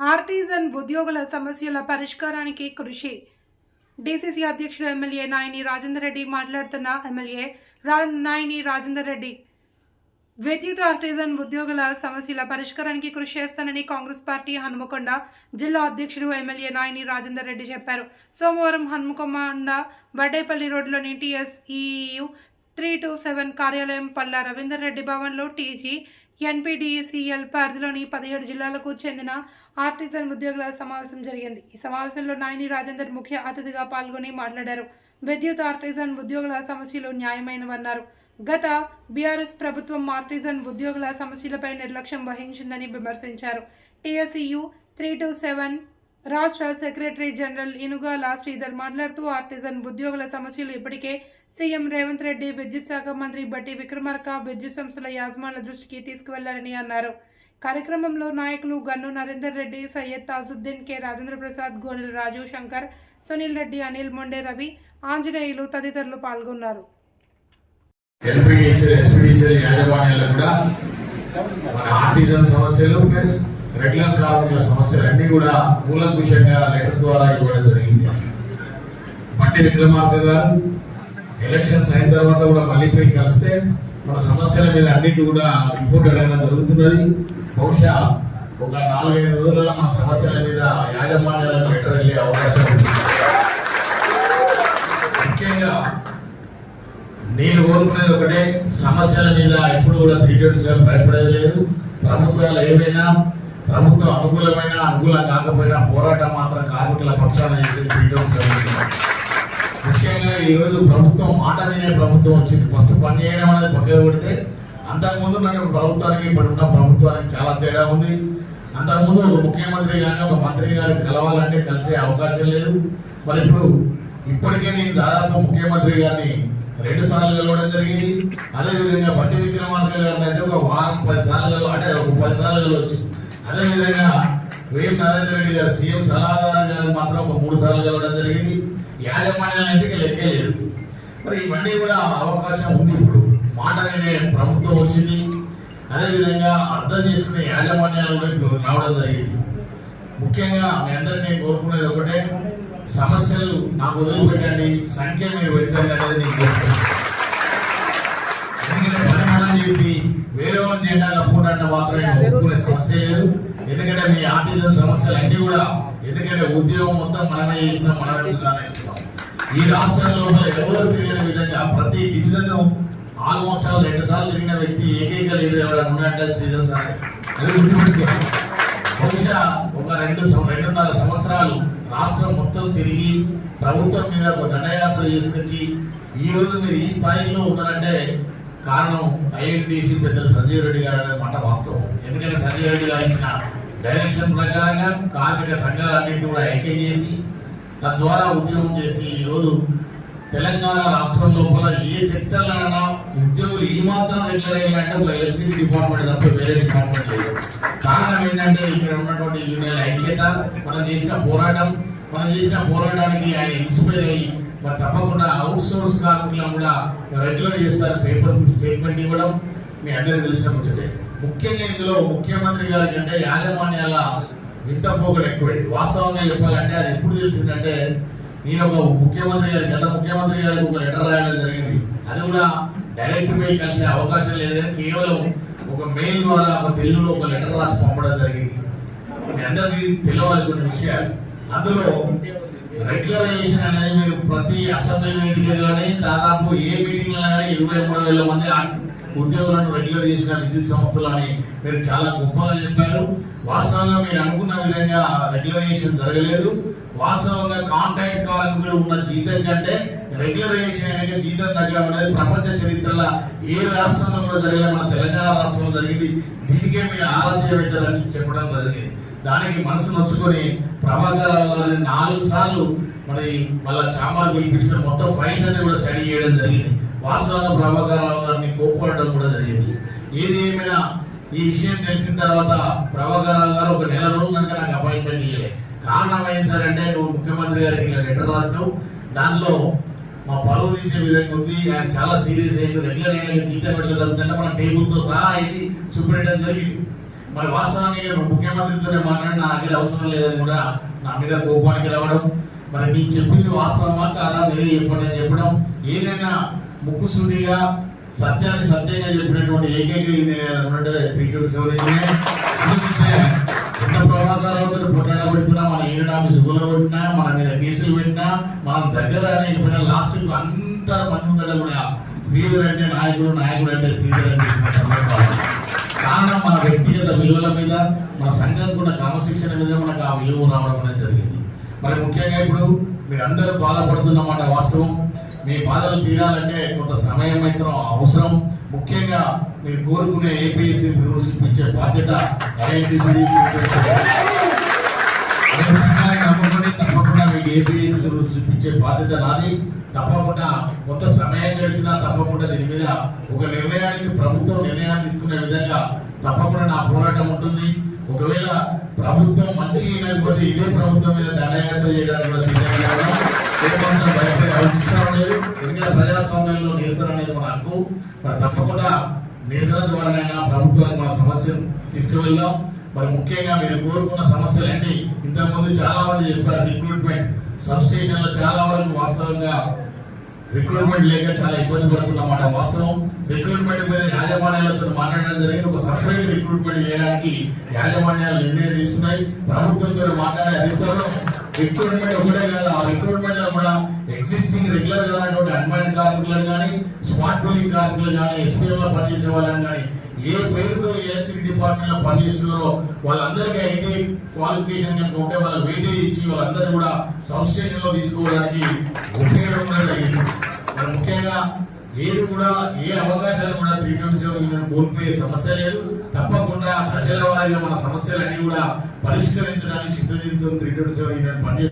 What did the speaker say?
Artisan ఉద్యోగుల సమస్యల పరిష్కారానికి కృషి. డీసీసీ అధ్యక్షుడు ఎమ్మెల్యే నాయని రాజేందర్ రెడ్డి మాట్లాడుతున్న ఎమ్మెల్యే నాయని రాజేందర్ రెడ్డి విద్యుత్ ఆర్టిజన్ ఉద్యోగుల సమస్యల పరిష్కారానికి కృషి చేస్తానని కాంగ్రెస్ పార్టీ హన్మకొండ జిల్లా అధ్యక్షుడు ఎమ్మెల్యే నాయని రాజేందర్ రెడ్డి చెప్పారు. సోమవారం హన్మకొండ వడ్డేపల్లి రోడ్లోని టీఎస్ఈయు 327 కార్యాలయం పల్లా రవీందర్ రెడ్డి భవన్లో టీజీ ఎన్పీడీసీఎల్ పరిధిలోని 17 జిల్లాలకు చెందిన ఆర్టిజన్ ఉద్యోగుల సమావేశం జరిగింది. ఈ సమావేశంలో నాయని రాజేందర్ ముఖ్య అతిథిగా పాల్గొని మాట్లాడారు. విద్యుత్ ఆర్టిజన్ ఉద్యోగుల సమస్యలు న్యాయమైనవన్నారు. గత బీఆర్ఎస్ ప్రభుత్వం ఆర్టిజన్ ఉద్యోగుల సమస్యలపై నిర్లక్ష్యం వహించిందని విమర్శించారు. టీఎస్ఈయు 327 రాష్ట్ర సెక్రటరీ జనరల్ ఇనుగాల శ్రీధర్ మాట్లాడుతూ ఆర్టిజన్ ఉద్యోగుల సమస్యలు ఇప్పటికే సీఎం రేవంత్ రెడ్డి, విద్యుత్ శాఖ మంత్రి బట్టి విక్రమార్క విద్యుత్ సంస్థల యాజమాన్ల దృష్టికి తీసుకువెళ్లారని అన్నారు. కార్యక్రమంలో నాయకులు గన్ను నరేందర్ రెడ్డి, సయ్యద్ తాజుద్దీన్, కె రాజేంద్ర ప్రసాద్, గోనెల రాజు, శంకర్, సునీల్ రెడ్డి, అనిల్ మొండే, రవి, ఆంజనేయులు తదితరులు పాల్గొన్నారు. రెగ్యులర్ కార్మికుల సమస్యలన్నీ కూడా కూలంకుషంగా లెటర్ ద్వారా ఇవ్వడం జరిగింది. బట్టి విక్రమార్క గారు ఎలక్షన్స్ అయిన తర్వాత కూడా మళ్ళీ పోయి కలిస్తే మన సమస్యల మీద అన్నిటి కూడా రిపోర్ట్ అడగడం జరుగుతున్నది. బహుశా ఒక 4-5 రోజులలో మన సమస్యల మీద యాజమాన్యాలకు లెటర్ వెళ్ళే అవకాశం ఉంది. ముఖ్యంగా నేను కోరుకునేది ఒకటే, సమస్యల మీద ఎప్పుడు కూడా 327 భయపడేది లేదు. ప్రభుత్వాలు ఏమైనా, ప్రభుత్వం అనుకూలమైన అనుకూలం కాకపోయినా పోరాటం మాత్రం కార్మికుల పక్షాన చేసేది 327. ముఖ్యంగా ఈరోజు ప్రభుత్వం మాట వినే ప్రభుత్వం వచ్చింది. ఫస్ట్ పని చేయడం అనేది పక్కన పెడితే అంతకుముందు నాకు ప్రభుత్వానికి ఇప్పుడున్న ప్రభుత్వానికి చాలా తేడా ఉంది. అంతకుముందు ఒక ముఖ్యమంత్రి కానీ ఒక మంత్రి గారిని కలవాలంటే కలిసే అవకాశం లేదు. మరి ఇప్పటికే నేను దాదాపు ముఖ్యమంత్రి గారిని 2 సార్లు కలవడం జరిగింది. అదేవిధంగా బట్టి విక్రమార్క గారిని అయితే ఒక 10 సార్లు అంటే ఒక 10 సార్లు కలవచ్చు. అదేవిధంగా వేం నరేందర్ రెడ్డి గారు సీఎం సలహాదారు గారు మాత్రం ఒక 3 సార్లు కలవడం జరిగింది. యాజమాన్యానికి లెక్కే లేదు. మరి ఇవన్నీ కూడా అవకాశం ఉంది. ఇప్పుడు మాట వినే ప్రభుత్వం వచ్చింది. అదేవిధంగా అర్థం చేసుకునే యాజమాన్యాలు కూడా ఇప్పుడు రావడం జరిగింది. ముఖ్యంగా మీ అందరినీ నేను కోరుకునేది ఒకటే, సమస్యలు నాకు వదిలిపెట్టండి, సంఖ్య మీరు పెట్టండి అనేది నేను కోరుకుంటున్నాను. ఎందుకంటే పరిమాణం చేసి వేరే వాళ్ళ జెండా కప్పుకుంటే మాత్రమే ఒప్పుకునే సమస్య లేదు. ఎందుకంటే మీ ఆర్టిజన్ సమస్యలు అన్నీ కూడా, ఎందుకంటే ఉద్యోగం మొత్తం మనమే చేసినాం, మనమే ఇస్తున్నాం. ఈ రాష్ట్రంలో ఎవరు తిరిగిన విధంగా ప్రతి డివిజన్ ఆల్మోస్ట్ 2 సార్లు తిరిగిన వ్యక్తి ఏకైక లీడర్ ఎవరైనా ఉన్నాయంటే శ్రీధర్ సార్. అది గుర్తుపెట్టుకోండి. బహుశా ఒక 2-2.5 సంవత్సరాలు రాష్ట్రం మొత్తం తిరిగి ప్రభుత్వం మీద ఒక దండయాత్ర చేసుకొచ్చి ఈ రోజు మీరు ఈ స్థాయిలో ఉన్నారంటే కారణం ఐఎన్టీసీ పెద్దలు సంజయ్ రెడ్డి గారు అనే మాట వాస్తవం. ఎందుకంటే సంజయ్ రెడ్డి గారు ఇచ్చిన డైరెక్షన్ ప్రకారంగా కార్మిక సంఘాలన్నింటినీ కూడా ఐక్యం చేసి తద్వారా ఉద్యోగం చేసి ఈరోజు తెలంగాణ రాష్ట్రం లోపల ఏ సెక్టర్లైనా ఉద్యోగులు ఈ మాత్రం రెగ్యులర్ అయ్యారంటే ఒక ఎలక్ట్రిసిటీ డిపార్ట్మెంట్ తప్ప వేరే డిపార్ట్మెంట్ లేదు. కారణం ఏంటంటే ఇక్కడ ఉన్నటువంటి యూనియన్ ఐక్యత, మనం చేసిన పోరాటానికి ఆయన ఇన్స్పైర్ అయ్యి మరి తప్పకుండా అవుట్ సోర్స్ కార్మికులను కూడా రెగ్యులర్ చేస్తారు. పేపర్ స్టేట్మెంట్ ఇవ్వడం మీ అందరికీ తెలిసిన ముచ్చటే. ముఖ్యంగా ఇందులో ముఖ్యమంత్రి గారి కంటే యాజమాన్యాల వింత పోకలు ఎక్కువైంది. వాస్తవంగా చెప్పాలంటే అది ఎప్పుడు తెలిసిందంటే, నేను ఒక ముఖ్యమంత్రి గారికి గత ముఖ్యమంత్రి గారికి ఒక లెటర్ రాయడం జరిగింది. అది కూడా డైరెక్ట్ పోయి కలిసే అవకాశం లేదని కేవలం ఒక మెయిల్ ద్వారా ఒక తెలుగులో ఒక లెటర్ రాసి పంపడం జరిగింది. మీ అందరికీ తెలియాలి కొన్ని విషయాలు. అందులో రెగ్యులరైజేషన్ అనేది మీరు ప్రతి అసెంబ్లీ వేదిక కానీ దాదాపు ఏ మీటింగ్ కానీ 23,000 మంది ఉద్యోగులను రెగ్యులర్ చేసిన విద్యుత్ సంస్థలని మీరు చాలా గొప్పగా చెప్పారు. వాస్తవంగా మీరు అనుకున్న విధంగా రెగ్యులరైజేషన్ జరగలేదు. వాస్తవంగా కాంట్రాక్ట్ కార్మికులు ఉన్న జీతం కంటే రెగ్యులరైజేషన్ అనేది జీతం తగ్గడం అనేది ప్రపంచ చరిత్రలో ఏ రాష్ట్రంలో కూడా జరిగిన మన తెలంగాణ రాష్ట్రంలో జరిగింది. దీనికే మీరు ఆరాధ్య పెట్టాలని చెప్పడం జరిగింది. దానికి మనసు నొచ్చుకొని ప్రభాకర్ రావు గారిని 4 సార్లు మరి మళ్ళీ చాంబర్ పిలిపించుకొని మొత్తం ఫైల్స్ అన్ని కూడా స్టడీ చేయడం జరిగింది. వాస్తవంగా ప్రభాకర్ రావు గారిని కోప్పడడం కూడా జరిగింది. ఏది ఏమైనా ఈ విషయం తెలిసిన తర్వాత ప్రభాకర్ రావు గారు ఒక 1 నెల రోజులు కనుక నాకు అపాయింట్మెంట్ ఇవ్వలేదు. కారణం ఏం సార్ అంటే, నువ్వు ముఖ్యమంత్రి గారికి ఇలా లెటర్ రాసినావు, దానిలో మా పరువు తీసే విధంగా ఉంది, ఆయన చాలా సీరియస్ అయ్యి రెగ్యులర్ అయిన జీతం పెట్టగలుగుతుంటే మన టేబుల్తో సహా ఇచ్చి చూపెట్టడం జరిగింది. మరి వాస్తవానికి ముఖ్యమంత్రితోనే మాట్లాడిన నాకు అవసరం లేదని కూడా నా మీద కోపానికి రావడం, మరి నేను చెప్పింది వాస్తవమా కాదా మీరే చెప్పండి అని చెప్పడం, ఏదైనా ముక్కుసూటిగా సత్యాన్ని సత్యంగా చెప్పినటువంటి ఏకైక ఎంత ప్రభాకరావుతో పుట్టడా పెట్టినా, మన ఈనాడు ఆఫీసు కూలగొట్టినా, మన మీద కేసులు పెట్టినా, మనం దగ్గర అనేకపోయినా లాస్ట్ అంత మంది ఉందట కూడా శ్రీధర్ అంటే నాయకుడు, నాయకుడు అంటే శ్రీధర్ అని చెప్పిన సందర్భాలు. కారణం మన వ్యక్తిగత విలువల మీద, మన సంఘంకు ఉన్న క్రమశిక్షణ మీద మనకు ఆ విలువ రావడం అనేది జరిగింది. మరి ముఖ్యంగా ఇప్పుడు మీరందరూ బాధపడుతున్నమాట వాస్తవం. మీ బాధలు తీరాలంటే కొంత సమయం అయితే అవసరం. ముఖ్యంగా మీరు కోరుకునే ఏపీఎస్సీ రూల్స్ ఇప్పించే బాధ్యత తప్పకుండా మీకు ఏపీఎస్సీ రూల్స్ ఇప్పించే బాధ్యత నాది. తప్పకుండా కొంత సమయం గడిచినా తప్పకుండా దీని మీద ఒక నిర్ణయానికి ప్రభుత్వం నిర్ణయాన్ని తీసుకునే విధంగా తప్పకుండా నా పోరాటం ఉంటుంది. ఒకవేళ ప్రభుత్వం మంచి లేకపోతే ఇదే ప్రభుత్వం మీద దండయాత్ర చేయడానికి కూడా సిద్ధంగా ఏమాత్రం భయపడే అవసరం లేదు. ఎందుకంటే ప్రజాస్వామ్యంలో నిరసన అనేది మన హక్కు. మరి తప్పకుండా నిరసన ద్వారానైనా ప్రభుత్వానికి మన సమస్యను తీసుకువెళ్దాం. మరి ముఖ్యంగా మీరు కోరుకున్న సమస్యలు ఏంటి? ఇంతకుముందు చాలా మంది చెప్పారు, రిక్రూట్మెంట్ సబ్ స్టేషన్ లో చాలా వరకు వాస్తవంగా రిక్రూట్మెంట్ లేక చాలా ఇబ్బంది పడుతున్నమాట వాస్తవం. రిక్రూట్మెంట్ మీద యాజమాన్యాలతో మాట్లాడడం జరిగింది. ఒక సపరేట్ రిక్రూట్మెంట్ చేయడానికి యాజమాన్యాలు నిర్ణయం తీసుకున్నాయి. ప్రభుత్వంతో మాట్లాడే అధికారులు రిక్రూట్మెంట్ ఒకటే కాదు, ఆ రిక్రూట్మెంట్ లో కూడా ఎగ్జిస్టింగ్ రెగ్యులర్ గా ఉన్నటువంటి అన్మైన్ కార్మికులను కానీ, స్మార్ట్ బిల్లింగ్ కార్మికులు కానీ, ఎస్పీఎం లో పనిచేసే వాళ్ళని కానీ, ఏ పేరుతో ఎలక్ట్రిసిటీ డిపార్ట్మెంట్ లో పనిచేస్తున్నారో వాళ్ళందరికీ అయితే క్వాలిఫికేషన్ కనుక ఉంటే వాళ్ళకి వెయిటేజ్ ఇచ్చి వాళ్ళందరూ కూడా సబ్స్టేషన్ లో తీసుకోవడానికి ఉపయోగం కూడా జరిగింది. మరి ముఖ్యంగా ఏది కూడా ఏ అవకాశాలు కూడా 327 కోల్పోయే సమస్య లేదు. తప్పకుండా ప్రజల వారిగా మన సమస్యలన్నీ కూడా పరిష్కరించడానికి సిద్ధం 327 పనిచేస్తుంది.